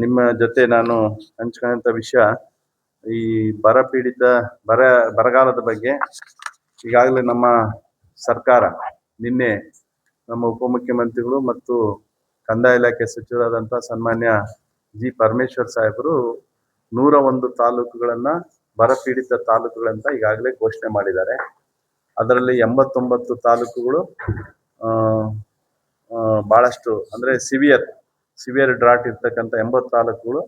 ನಿಮ್ಮ ಜೊತೆ ನಾನು ಹಂಚ್ಕೊಂಡಂತ ವಿಷಯ ಈ ಬರ ಪೀಡಿತ ಬರಗಾಲದ ಬಗ್ಗೆ. ಈಗಾಗಲೇ ನಮ್ಮ ಸರ್ಕಾರ ನಿನ್ನೆ ನಮ್ಮ ಉಪಮುಖ್ಯಮಂತ್ರಿಗಳು ಮತ್ತು ಕಂದಾಯ ಇಲಾಖೆ ಸಚಿವರಾದಂಥ ಸನ್ಮಾನ್ಯ ಜಿ ಪರಮೇಶ್ವರ್ ಸಾಹೇಬರು 101 ತಾಲೂಕುಗಳನ್ನ ಬರಪೀಡಿತ ತಾಲೂಕುಗಳಂತ ಈಗಾಗಲೇ ಘೋಷಣೆ ಮಾಡಿದ್ದಾರೆ. ಅದರಲ್ಲಿ 89 ತಾಲೂಕುಗಳು ಬಹಳಷ್ಟು ಅಂದ್ರೆ ಸಿವಿಯರ್ ಡ್ರಾಟ್ ಇರ್ತಕ್ಕಂಥ 80 ತಾಲೂಕುಗಳು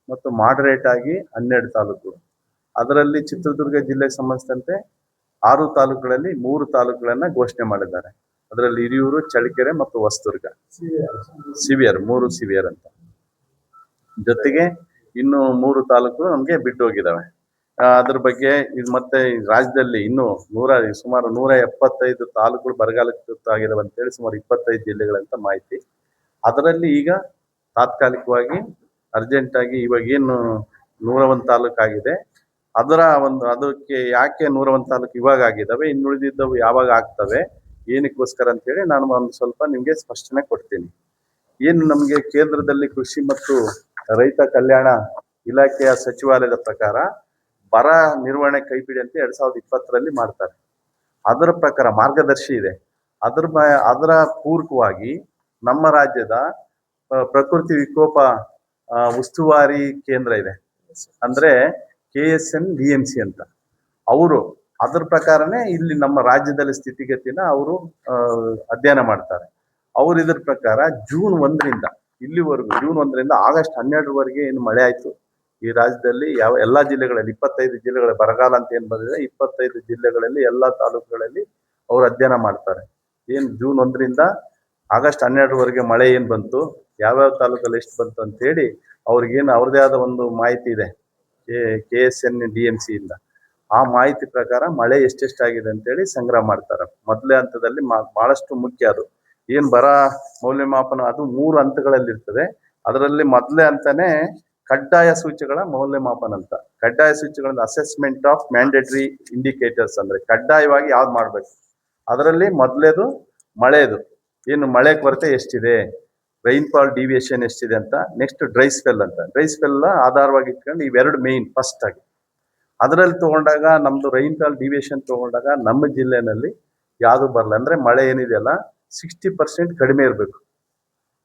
ಮತ್ತು ಮಾಡರೇಟ್ ಆಗಿ 12 ತಾಲೂಕುಗಳು. ಅದರಲ್ಲಿ ಚಿತ್ರದುರ್ಗ ಜಿಲ್ಲೆಗೆ ಸಂಬಂಧಿಸಿದಂತೆ 6 ತಾಲೂಕುಗಳಲ್ಲಿ 3 ತಾಲೂಕುಗಳನ್ನ ಘೋಷಣೆ ಮಾಡಿದ್ದಾರೆ. ಅದರಲ್ಲಿ ಹಿರಿಯೂರು, ಚಳ್ಳಕೆರೆ ಮತ್ತು ಹೊಸದುರ್ಗ ಮೂರು ಸಿವಿಯರ್ ಅಂತ. ಜೊತೆಗೆ ಇನ್ನು 3 ತಾಲೂಕುಗಳು ನಮ್ಗೆ ಬಿಟ್ಟು ಹೋಗಿದ್ದಾವೆ. ಅದ್ರ ಬಗ್ಗೆ ಇದು ಮತ್ತೆ ರಾಜ್ಯದಲ್ಲಿ ಇನ್ನು ಸುಮಾರು 175 ತಾಲೂಕುಗಳು ಬರಗಾಲಕ್ಕೆ ತುತ್ತಾಗಿದ್ದಾವೆ ಅಂತೇಳಿ ಸುಮಾರು 25 ಜಿಲ್ಲೆಗಳಂತ ಮಾಹಿತಿ. ಅದರಲ್ಲಿ ಈಗ ತಾತ್ಕಾಲಿಕವಾಗಿ ಅರ್ಜೆಂಟ್ ಆಗಿ ಇವಾಗ ಏನು 101 ತಾಲೂಕು ಆಗಿದೆ, ಅದಕ್ಕೆ ಯಾಕೆ 101 ತಾಲೂಕು ಇವಾಗ ಆಗಿದ್ದಾವೆ, ಇನ್ನುಳಿದಿದ್ದವು ಯಾವಾಗ ಆಗ್ತವೆ, ಏನಕ್ಕೋಸ್ಕರ ಅಂತೇಳಿ ನಾನು ಒಂದು ಸ್ವಲ್ಪ ನಿಮ್ಗೆ ಸ್ಪಷ್ಟನೆ ಕೊಡ್ತೀನಿ. ಏನು ನಮ್ಗೆ ಕೇಂದ್ರದಲ್ಲಿ ಕೃಷಿ ಮತ್ತು ರೈತ ಕಲ್ಯಾಣ ಇಲಾಖೆಯ ಸಚಿವಾಲಯದ ಪ್ರಕಾರ ಬರ ನಿರ್ವಹಣೆ ಕೈಪಿಡಿ ಅಂತ 2020ರಲ್ಲಿ ಮಾಡ್ತಾರೆ. ಅದರ ಪ್ರಕಾರ ಮಾರ್ಗದರ್ಶಿ ಇದೆ. ಅದರ ಪೂರಕವಾಗಿ ನಮ್ಮ ರಾಜ್ಯದ ಪ್ರಕೃತಿ ವಿಕೋಪ ಉಸ್ತುವಾರಿ ಕೇಂದ್ರ ಇದೆ, ಅಂದ್ರೆ KSNDMC ಅಂತ. ಅವರು ಅದ್ರ ಪ್ರಕಾರನೇ ಇಲ್ಲಿ ನಮ್ಮ ರಾಜ್ಯದಲ್ಲಿ ಸ್ಥಿತಿಗತಿನ ಅವರು ಅಧ್ಯಯನ ಮಾಡ್ತಾರೆ. ಅವ್ರು ಇದ್ರ ಪ್ರಕಾರ ಜೂನ್ 1ರಿಂದ ಇಲ್ಲಿವರೆಗೂ, ಜೂನ್ 1ರಿಂದ ಆಗಸ್ಟ್ 12ರವರೆಗೆ ಏನು ಮಳೆ ಆಯ್ತು ಈ ರಾಜ್ಯದಲ್ಲಿ, ಎಲ್ಲಾ ಜಿಲ್ಲೆಗಳಲ್ಲಿ 25 ಜಿಲ್ಲೆಗಳ ಬರಗಾಲ ಅಂತ ಏನ್ ಬಂದಿದೆ, 25 ಜಿಲ್ಲೆಗಳಲ್ಲಿ ಎಲ್ಲಾ ತಾಲೂಕುಗಳಲ್ಲಿ ಅವ್ರು ಅಧ್ಯಯನ ಮಾಡ್ತಾರೆ. ಏನ್ ಜೂನ್ 1ರಿಂದ ಆಗಸ್ಟ್ 12ರವರೆಗೆ ಮಳೆ ಏನ್ ಬಂತು, ಯಾವ್ಯಾವ ತಾಲೂಕಲ್ಲಿ ಎಷ್ಟು ಬಂತು ಅಂತ ಹೇಳಿ ಅವ್ರಿಗೇನು ಅವ್ರದೇ ಆದ ಒಂದು ಮಾಹಿತಿ ಇದೆ KSNDMC ಇಂದ. ಆ ಮಾಹಿತಿ ಪ್ರಕಾರ ಮಳೆ ಎಷ್ಟೆಷ್ಟಾಗಿದೆ ಅಂತೇಳಿ ಸಂಗ್ರಹ ಮಾಡ್ತಾರೆ. ಮೊದಲೇ ಹಂತದಲ್ಲಿ ಬಹಳಷ್ಟು ಮುಖ್ಯ ಅದು ಏನ್ ಬರ ಮೌಲ್ಯಮಾಪನ, ಅದು 3 ಹಂತಗಳಲ್ಲಿ ಇರ್ತದೆ. ಅದರಲ್ಲಿ ಮೊದಲೇ ಹಂತನೇ ಕಡ್ಡಾಯ ಸೂಚ್ಯಗಳ ಮೌಲ್ಯಮಾಪನ ಅಂತ. ಕಡ್ಡಾಯ ಸೂಚ್ಯಗಳ ಅಸೆಸ್ಮೆಂಟ್ ಆಫ್ ಮ್ಯಾಂಡೇಟರಿ ಇಂಡಿಕೇಟರ್ಸ್, ಅಂದ್ರೆ ಕಡ್ಡಾಯವಾಗಿ ಯಾವ್ದು ಮಾಡ್ಬೇಕು. ಅದರಲ್ಲಿ ಮೊದಲೇದು ಮಳೆದು, ಏನು ಮಳೆ ಕೊರತೆ ಎಷ್ಟಿದೆ, ರೈನ್ಫಾಲ್ ಡಿವಿಯೇಷನ್ ಎಷ್ಟಿದೆ ಅಂತ. ನೆಕ್ಸ್ಟ್ ಡ್ರೈ ಸ್ಪೆಲ್ ಅಂತ. ಡ್ರೈ ಸ್ಪೆಲ್ ಆಧಾರವಾಗಿ ಇಟ್ಕೊಂಡು ಇವೆರಡು ಮೇನ್ ಫಸ್ಟ್ ಆಗಿ. ಅದರಲ್ಲಿ ತಗೊಂಡಾಗ ನಮ್ದು ರೈನ್ಫಾಲ್ ಡಿವಿಯೇಷನ್ ತಗೊಂಡಾಗ ನಮ್ಮ ಜಿಲ್ಲೆನಲ್ಲಿ ಯಾವುದು ಬರಲ್ಲ, ಅಂದ್ರೆ ಮಳೆ ಏನಿದೆಯಲ್ಲ 60% ಕಡಿಮೆ ಇರಬೇಕು.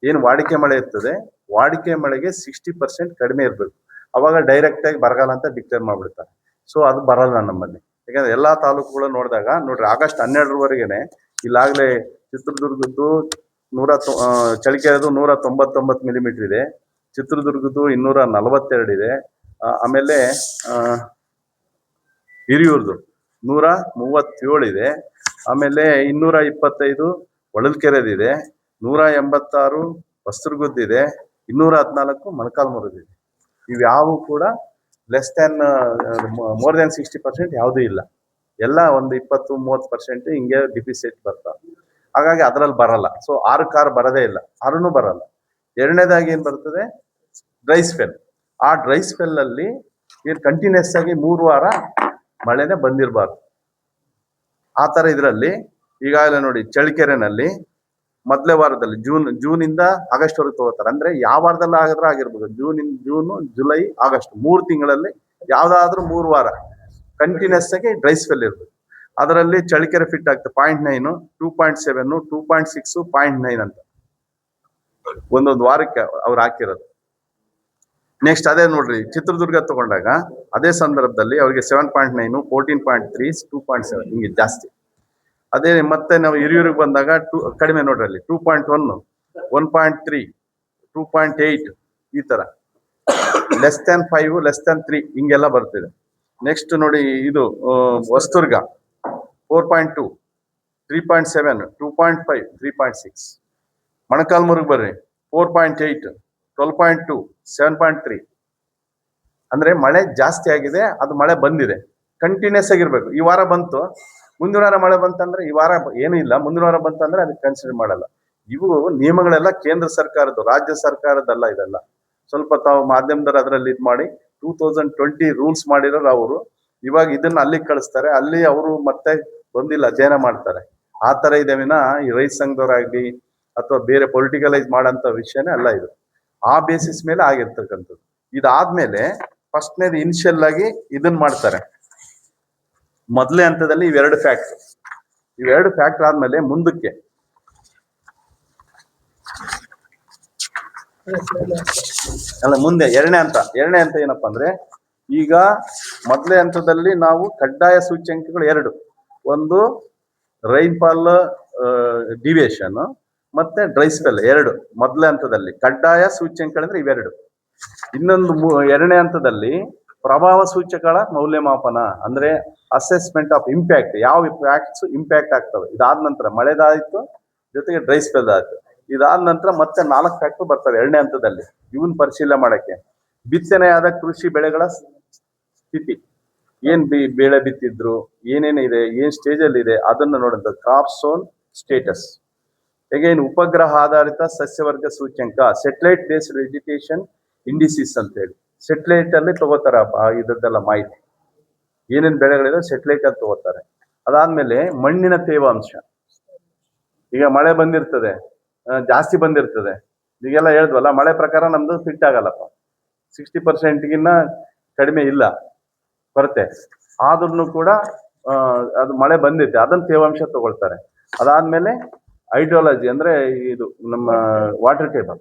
ಏನು ವಾಡಿಕೆ ಮಳೆ ಇರ್ತದೆ, ವಾಡಿಕೆ ಮಳೆಗೆ 60% ಕಡಿಮೆ ಇರಬೇಕು. ಅವಾಗ ಡೈರೆಕ್ಟ್ ಆಗಿ ಬರಗಾಲ ಅಂತ ಡಿಕ್ಲೇರ್ ಮಾಡ್ಬಿಡ್ತಾರೆ. ಸೊ ಅದು ಬರಲ್ಲ ನಮ್ಮಲ್ಲಿ. ಯಾಕಂದ್ರೆ ಎಲ್ಲಾ ತಾಲೂಕುಗಳು ನೋಡಿದಾಗ ನೋಡ್ರಿ, ಆಗಸ್ಟ್ 12ರವರೆಗೆನೆ ಇಲ್ಲಾಗ್ಲೇ ಚಿತ್ರದುರ್ಗದ್ದು ಚಳ್ಳಕೆರೆದು 199 ಮಿಲಿಮೀಟರ್ ಇದೆ, ಚಿತ್ರದುರ್ಗದ್ದು 242 ಇದೆ, ಆಮೇಲೆ ಹಿರಿಯೂರ್ದು 137 ಇದೆ, ಆಮೇಲೆ 225 ಹೊಳಲ್ಕೆರೆದಿದೆ, 186 ಹೊಸದುರ್ಗದ್ದಿದೆ, 214 ಮೊಳಕಾಲ್ಮೂರದಿದೆ. ಇವ್ಯಾವು ಕೂಡ ಮೋರ್ ದೆನ್ 60% ಯಾವುದೂ ಇಲ್ಲ. ಎಲ್ಲ ಒಂದು 20-30% ಹಿಂಗೆ ಡಿಫಿಸಿಟ್ ಬರ್ತಾವೆ. ಹಾಗಾಗಿ ಅದ್ರಲ್ಲಿ ಬರಲ್ಲ. ಸೊ 6 ಬರದೇ ಇಲ್ಲ, 6 ಬರಲ್ಲ. ಎರಡನೇದಾಗಿ ಏನ್ ಬರ್ತದೆ, ಡ್ರೈ ಸ್ಪೆಲ್. ಆ ಡ್ರೈ ಸ್ಪೆಲ್ ಅಲ್ಲಿ ಏನ್ ಕಂಟಿನ್ಯೂಸ್ ಆಗಿ 3 ವಾರ ಮಳೆನೇ ಬಂದಿರಬಾರ್ದು. ಆ ತರ ಇದರಲ್ಲಿ ಈಗಾಗಲೇ ನೋಡಿ ಚಳ್ಳಕೆರೆನಲ್ಲಿ ಮೊದಲೇ ವಾರದಲ್ಲಿ ಜೂನ್ ಇಂದ ಆಗಸ್ಟ್ ವರೆಗೆ ತಗೋತಾರೆ. ಅಂದ್ರೆ ಯಾವ ವಾರದಲ್ಲಿ ಆಗಿರ್ಬೋದು, ಜೂನ್, ಜುಲೈ, ಆಗಸ್ಟ್ 3 ತಿಂಗಳಲ್ಲಿ ಯಾವ್ದಾದ್ರೂ 3 ವಾರ ಕಂಟಿನ್ಯೂಸ್ ಆಗಿ ಡ್ರೈ ಸ್ಪೆಲ್ ಇರ್ತದೆ. ಅದರಲ್ಲಿ ಚಳ್ಳಕೆರೆ ಫಿಟ್ ಆಗ್ತದೆ 0.9, 2.7, 2.6, 0.9 ಅಂತ ಒಂದೊಂದು ವಾರಕ್ಕೆ ಅವ್ರು ಹಾಕಿರೋದು. ನೆಕ್ಸ್ಟ್ ಅದೇ ನೋಡ್ರಿ ಚಿತ್ರದುರ್ಗ ತಗೊಂಡಾಗ ಅದೇ ಸಂದರ್ಭದಲ್ಲಿ ಅವ್ರಿಗೆ 7.9, 14.3, 2.7 ಹಿಂಗೆ ಜಾಸ್ತಿ. ಅದೇ ಮತ್ತೆ ನಾವು ಹಿರಿಯೂರಿಗೆ ಬಂದಾಗ ಕಡಿಮೆ ನೋಡ್ರಿ, ಅಲ್ಲಿ 2.1, 1.3, 2.8 ಈ ತರ, <5, 3 ಹಿಂಗೆಲ್ಲ ಬರ್ತಿದೆ. ನೆಕ್ಸ್ಟ್ ನೋಡಿ ಇದು ಹೊಸದುರ್ಗ 4.2, 3.7, 2.5, 3.6. ಮೊಳಕಾಲ್ಮೂರಿಗೆ ಬರ್ರಿ 4.8, 12.2, 7.3. ಅಂದ್ರೆ ಮಳೆ ಜಾಸ್ತಿ ಆಗಿದೆ, ಅದು ಮಳೆ ಬಂದಿದೆ, ಕಂಟಿನ್ಯೂಸ್ ಆಗಿರ್ಬೇಕು. ಈ ವಾರ ಬಂತು, ಮುಂದಿನ ವಾರ ಮಳೆ ಬಂತಂದ್ರೆ ಈ ವಾರ ಏನೂ ಇಲ್ಲ, ಮುಂದಿನ ವಾರ ಬಂತಂದ್ರೆ ಅದಕ್ಕೆ ಕನ್ಸಿಡರ್ ಮಾಡಲ್ಲ. ಇವು ನಿಯಮಗಳೆಲ್ಲ ಕೇಂದ್ರ ಸರ್ಕಾರದ್ದು, ರಾಜ್ಯ ಸರ್ಕಾರದಲ್ಲ ಇದೆಲ್ಲ. ಸ್ವಲ್ಪ ತಾವು ಮಾಧ್ಯಮದವರು ಅದರಲ್ಲಿ ಇದು ಮಾಡಿ 2020 ರೂಲ್ಸ್ ಮಾಡಿರೋರು ಅವರು. ಇವಾಗ ಇದನ್ನ ಅಲ್ಲಿಗೆ ಕಳಿಸ್ತಾರೆ, ಅಲ್ಲಿ ಅವರು ಮತ್ತೆ ಬಂದಿಲ್ಲ ಅಧ್ಯಯನ ಮಾಡ್ತಾರೆ. ಆ ತರ ಇದೆ ವಿನ ಈ ರೈತ ಸಂಘದವರಾಗ್ಲಿ ಅಥವಾ ಬೇರೆ ಪೊಲಿಟಿಕಲೈಸ್ ಮಾಡೋಂಥ ವಿಷಯನೇ ಅಲ್ಲ ಇದು. ಆ ಬೇಸಿಸ್ ಮೇಲೆ ಆಗಿರ್ತಕ್ಕಂಥದ್ದು. ಇದಾದ್ಮೇಲೆ ಫಸ್ಟ್ನೇದು ಇನಿಷಿಯಲ್ ಆಗಿ ಇದನ್ನ ಮಾಡ್ತಾರೆ. ಮೊದಲೇ ಹಂತದಲ್ಲಿ ಇವೆರಡು ಫ್ಯಾಕ್ಟರ್ ಆದ್ಮೇಲೆ ಮುಂದಕ್ಕೆ ಮುಂದೆ ಎರಡನೇ ಹಂತ ಏನಪ್ಪಾ ಅಂದ್ರೆ, ಈಗ ಮೊದಲೇ ಹಂತದಲ್ಲಿ ನಾವು ಕಡ್ಡಾಯ ಸೂಚ್ಯಂಕಗಳು ಎರಡು, ಒಂದು ರೈನ್ಫಾಲ್ ಡಿವಿಯೇಷನ್ ಮತ್ತೆ ಡ್ರೈ ಸ್ಪೆಲ್ ಎರಡು ಮೊದಲೇ ಹಂತದಲ್ಲಿ ಕಡ್ಡಾಯ ಸೂಚ್ಯಂಕಗಳಂದ್ರೆ ಇವೆರಡು. ಇನ್ನೊಂದು ಎರಡನೇ ಹಂತದಲ್ಲಿ ಪ್ರಭಾವ ಸೂಚಕಗಳ ಮೌಲ್ಯಮಾಪನ ಅಂದ್ರೆ ಅಸೆಸ್ಮೆಂಟ್ ಆಫ್ ಇಂಪ್ಯಾಕ್ಟ್, ಯಾವ ಇಂಪ್ಯಾಕ್ಟ್ ಆಗ್ತವೆ. ಇದಾದ ನಂತರ ಮಳೆದಾಯ್ತು, ಜೊತೆಗೆ ಡ್ರೈ ಸ್ಪೆಲ್ ಆಯ್ತು. ಇದಾದ ನಂತರ ಮತ್ತೆ 4 ಫ್ಯಾಕ್ಟರ್ ಬರ್ತವೆ ಎರಡನೇ ಹಂತದಲ್ಲಿ. ಇವನ್ ಪರಿಶೀಲನೆ ಮಾಡಕ್ಕೆ ಬಿತ್ತನೆಯಾದ ಕೃಷಿ ಬೆಳೆಗಳ ಸ್ಥಿತಿ, ಏನ್ ಬೆಳೆ ಬಿತ್ತಿದ್ರು, ಏನೇನಿದೆ, ಏನ್ ಸ್ಟೇಜ್ ಅಲ್ಲಿ ಇದೆ ಅದನ್ನ ನೋಡುವಂತ ಕ್ರಾಪ್ ಝೋನ್ ಸ್ಟೇಟಸ್. ಅಗೈನ್ ಉಪಗ್ರಹ ಆಧಾರಿತ ಸಸ್ಯವರ್ಗ ಸೂಚ್ಯಂಕ, ಸೆಟಲೈಟ್ ಬೇಸ್ಡ್ ವೆಜಿಟೇಷನ್ ಇಂಡಿಸಿಸ್ ಅಂತ ಹೇಳಿ ಸೆಟಲೈಟ್ ಅಲ್ಲಿ ತಗೋತಾರ ಇದದ್ದೆಲ್ಲ ಮಾಹಿತಿ, ಏನೇನ್ ಬೆಳೆಗಳಿದೆ ಸೆಟಲೈಟ್ ಅಲ್ಲಿ ತಗೋತಾರೆ. ಅದಾದ್ಮೇಲೆ ಮಣ್ಣಿನ ತೇವಾಂಶ, ಈಗ ಮಳೆ ಬಂದಿರ್ತದೆ, ಜಾಸ್ತಿ ಬಂದಿರ್ತದೆ, ಈಗೆಲ್ಲ ಹೇಳಿದ್ವಲ್ಲ, ಮಳೆ ಪ್ರಕಾರ ನಮ್ದು ಫಿಟ್ ಆಗಲ್ಲಪ್ಪ, 60%ಗಿನ್ನ ಕಡಿಮೆ ಇಲ್ಲ ಕೊರತೆ, ಆದ್ರೂ ಕೂಡ ಅದು ಮಳೆ ಬಂದಿತ್ತೆ, ಅದನ್ನ ತೇವಾಂಶ ತಗೊಳ್ತಾರೆ. ಅದಾದ್ಮೇಲೆ ಹೈಡ್ರಾಲಜಿ ಅಂದ್ರೆ ಇದು ನಮ್ಮ ವಾಟರ್ ಟೇಬಲ್,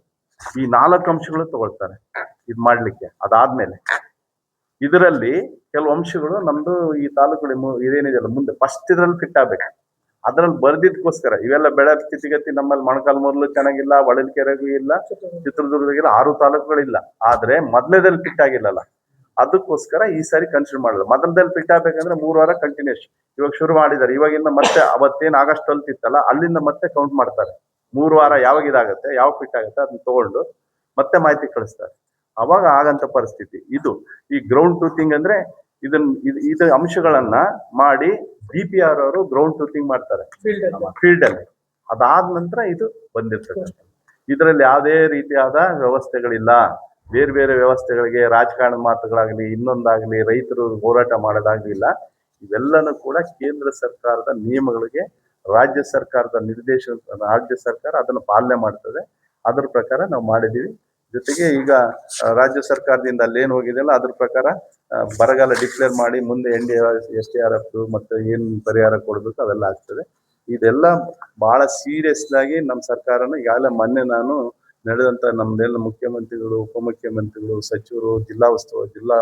ಈ 4 ಅಂಶಗಳು ತಗೊಳ್ತಾರೆ ಇದು ಮಾಡ್ಲಿಕ್ಕೆ. ಅದಾದ್ಮೇಲೆ ಇದರಲ್ಲಿ ಕೆಲವು ಅಂಶಗಳು ನಮ್ದು ಈ ತಾಲೂಕು ಇದೇನಿದೆಯಲ್ಲ ಮುಂದೆ ಫಸ್ಟ್ ಇದ್ರಲ್ಲಿ ಫಿಟ್ ಆಗ್ಬೇಕು. ಅದ್ರಲ್ಲಿ ಬರ್ದಿದ್ಕೋಸ್ಕರ ಇವೆಲ್ಲ ಬೆಳೆ ಸ್ಥಿತಿಗತಿ ನಮ್ಮಲ್ಲಿ ಮೊಳಕಾಲ್ಮೂರು ಚೆನ್ನಾಗಿಲ್ಲ, ಹೊಳಲ್ಕೆರೆಗೂ ಇಲ್ಲ, ಚಿತ್ರದುರ್ಗದಾಗಿಲ್ಲ, 6 ತಾಲೂಕುಗಳಿಲ್ಲ. ಆದ್ರೆ ಮೊದಲೇದಲ್ಲಿ ಫಿಟ್ ಆಗಿಲ್ಲಲ್ಲ, ಅದಕ್ಕೋಸ್ಕರ ಈ ಸಾರಿ ಕನ್ಸಿಡರ್ ಮಾಡಲ್ಲ. ಮೊದಲದಲ್ಲಿ ಫಿಟ್ ಆಗ್ಬೇಕಂದ್ರೆ 3 ವಾರ ಕಂಟಿನ್ಯೂಸ್ ಇವಾಗ ಶುರು ಮಾಡಿದ್ದಾರೆ. ಇವಾಗಿಂದ ಮತ್ತೆ ಅವತ್ತೇನು ಆಗಸ್ಟ್ 12 ಇತ್ತಲ್ಲ ಅಲ್ಲಿಂದ ಮತ್ತೆ ಕೌಂಟ್ ಮಾಡ್ತಾರೆ. 3 ವಾರ ಯಾವಾಗ ಇದಾಗತ್ತೆ, ಯಾವ ಫಿಟ್ ಆಗುತ್ತೆ ಅದನ್ನ ತಗೊಂಡು ಮತ್ತೆ ಮಾಹಿತಿ ಕಳಿಸ್ತಾರೆ. ಅವಾಗ ಆಗಂತ ಪರಿಸ್ಥಿತಿ ಇದು. ಈ ಗ್ರೌಂಡ್ ಟ್ರೂತಿಂಗ್ ಅಂದ್ರೆ ಇದು ಅಂಶಗಳನ್ನ ಮಾಡಿ DPR ಅವರು ಗ್ರೌಂಡ್ ಟ್ರೂತಿಂಗ್ ಮಾಡ್ತಾರೆ ಫೀಲ್ಡ್ ಅಲ್ಲಿ. ಅದಾದ ನಂತರ ಇದು ಬಂದಿರ್ತದೆ. ಇದರಲ್ಲಿ ಯಾವುದೇ ರೀತಿಯಾದ ವ್ಯವಸ್ಥೆಗಳಿಲ್ಲ, ಬೇರೆ ಬೇರೆ ವ್ಯವಸ್ಥೆಗಳಿಗೆ ರಾಜಕಾರಣದ ಮಾತುಗಳಾಗ್ಲಿ, ಇನ್ನೊಂದಾಗ್ಲಿ, ರೈತರು ಹೋರಾಟ ಮಾಡೋದಾಗ್ಲಿಲ್ಲ. ಇವೆಲ್ಲನೂ ಕೂಡ ಕೇಂದ್ರ ಸರ್ಕಾರದ ನಿಯಮಗಳಿಗೆ ರಾಜ್ಯ ಸರ್ಕಾರದ ನಿರ್ದೇಶನ, ರಾಜ್ಯ ಸರ್ಕಾರ ಅದನ್ನು ಪಾಲನೆ ಮಾಡ್ತದೆ. ಅದ್ರ ಪ್ರಕಾರ ನಾವು ಮಾಡಿದೀವಿ. ಜೊತೆಗೆ ಈಗ ರಾಜ್ಯ ಸರ್ಕಾರದಿಂದ ಅಲ್ಲೇನು ಹೋಗಿದೆಯಲ್ಲ ಅದ್ರ ಪ್ರಕಾರ ಬರಗಾಲ ಡಿಕ್ಲೇರ್ ಮಾಡಿ ಮುಂದೆ SDRF ಮತ್ತೆ ಏನ್ ಪರಿಹಾರ ಕೊಡ್ಬೇಕು ಅವೆಲ್ಲ ಆಗ್ತದೆ. ಇದೆಲ್ಲ ಬಹಳ ಸೀರಿಯಸ್ ಆಗಿ ನಮ್ಮ ಸರ್ಕಾರನ ಈಗಾಗಲೇ ಮೊನ್ನೆ ನಾನು ನಡೆದಂತ ನಮ್ದೆಲ್ಲ ಮುಖ್ಯಮಂತ್ರಿಗಳು, ಉಪಮುಖ್ಯಮಂತ್ರಿಗಳು, ಸಚಿವರು, ಜಿಲ್ಲಾ ಉಸ್ತುವಾರಿ, ಜಿಲ್ಲಾ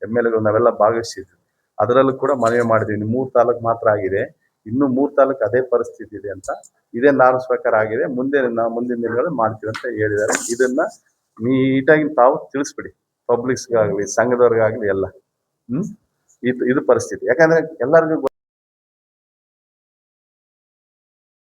MLAಗಳು ನಾವೆಲ್ಲ ಭಾಗವಹಿಸಿದ್ವಿ. ಅದರಲ್ಲೂ ಕೂಡ ಮನವಿ ಮಾಡಿದೀವಿ. 3 ತಾಲೂಕು ಮಾತ್ರ ಆಗಿದೆ, ಇನ್ನು 3 ತಾಲೂಕು ಅದೇ ಪರಿಸ್ಥಿತಿ ಇದೆ ಅಂತ. ಇದೇ ನಾರ್ಮ್ಸ್ ಪ್ರಕಾರ ಆಗಿದೆ, ಮುಂದಿನ ದಿನಗಳಲ್ಲಿ ಮಾಡ್ತೀವಿ ಅಂತ ಹೇಳಿದ್ದಾರೆ. ಇದನ್ನ ನೀಟಾಗಿ ತಾವು ತಿಳಿಸ್ಬಿಡಿ, ಪಬ್ಲಿಕ್ಸ್ಗಾಗ್ಲಿ, ಸಂಘದವ್ರಿಗಾಗ್ಲಿ ಎಲ್ಲ. ಇದು ಪರಿಸ್ಥಿತಿ. ಯಾಕಂದ್ರೆ ಎಲ್ಲರಿಗೂ